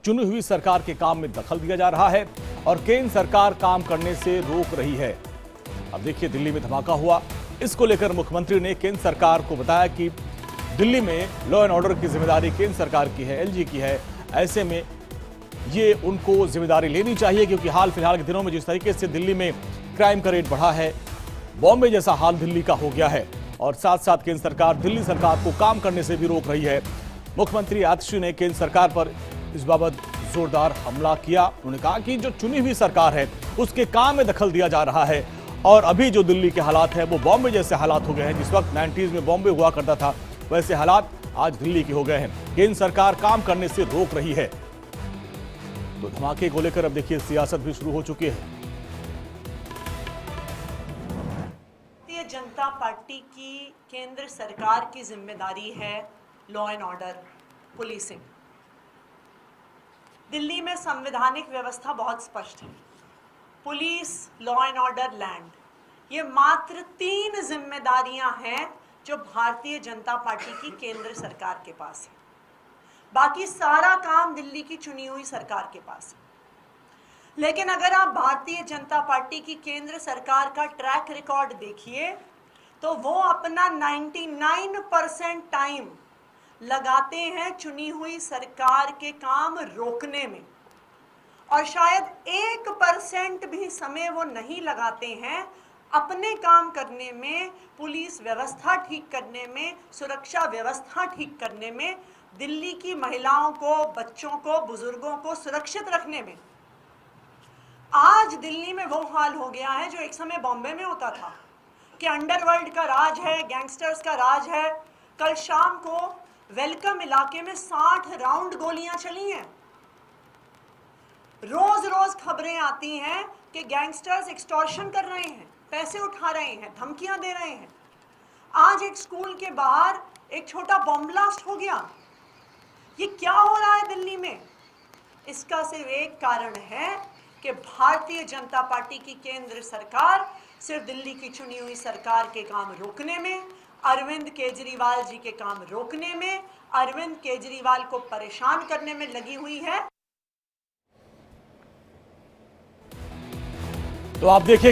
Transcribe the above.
चुनी हुई सरकार के काम में दखल दिया जा रहा है और केंद्र सरकार काम करने से रोक रही है। अब देखिए दिल्ली में धमाका हुआ। इसको लेकर मुख्यमंत्री ने केंद्र सरकार को बताया कि दिल्ली में लॉ एंड ऑर्डर की जिम्मेदारी केंद्र सरकार की है, एलजी की है। ऐसे में ये उनको जिम्मेदारी लेनी चाहिए, क्योंकि हाल फिलहाल के दिनों में जिस तरीके से दिल्ली में क्राइम का रेट बढ़ा है, बॉम्बे जैसा हाल दिल्ली का हो गया है और साथ साथ केंद्र सरकार दिल्ली सरकार को काम करने से भी रोक रही है। मुख्यमंत्री आतिशी ने केंद्र सरकार पर इस बाबत जोरदार हमला किया। उन्होंने कहा कि जो चुनी हुई सरकार है उसके काम में दखल दिया जा रहा है और अभी जो दिल्ली के हालात है वो बॉम्बे जैसे हालात हो गए हैं। जिस वक्त 90s में बॉम्बे हुआ करता था वैसे हालात आज दिल्ली के हो गए हैं। केंद्र सरकार काम करने से रोक रही है। तो धमाके को लेकर अब देखिए सियासत भी शुरू हो चुकी है। भारतीय जनता पार्टी की केंद्र सरकार की जिम्मेदारी है law and order, policing. Delhi में संवैधानिक व्यवस्था बहुत स्पष्ट है। Police, law and order, land, ये मात्र 3 जिम्मेदारियां हैं जो भारतीय जनता पार्टी की केंद्र सरकार के पास है। बाकी सारा काम दिल्ली की चुनी हुई सरकार के पास है। लेकिन अगर आप भारतीय जनता पार्टी की केंद्र सरकार का ट्रैक रिकॉर्ड देखिए तो वो अपना 99% टाइम लगाते हैं चुनी हुई सरकार के काम रोकने में और शायद 1% भी समय वो नहीं लगाते हैं अपने काम करने में, पुलिस व्यवस्था ठीक करने में, सुरक्षा व्यवस्था ठीक करने में, दिल्ली की महिलाओं को, बच्चों को, बुजुर्गों को सुरक्षित रखने में। आज दिल्ली में वो हाल हो गया है जो एक समय बॉम्बे में होता था कि अंडरवर्ल्ड का राज है, गैंगस्टर्स का राज है। कल शाम को वेलकम इलाके में 60 राउंड गोलियां चली हैं। रोज रोज खबरें आती हैं कि गैंगस्टर्स एक्सटॉर्शन कर रहे हैं, पैसे उठा रहे हैं, धमकियां दे रहे हैं। आज एक स्कूल के बाहर एक छोटा बॉम्ब ब्लास्ट हो गया। ये क्या हो रहा है दिल्ली में? इसका सिर्फ एक कारण है कि भारतीय जनता पार्टी की केंद्र सरकार सिर्फ दिल्ली की चुनी हुई सरकार के काम रोकने में, अरविंद केजरीवाल जी के काम रोकने में, अरविंद केजरीवाल को परेशान करने में लगी हुई है। तो आप देखिए कि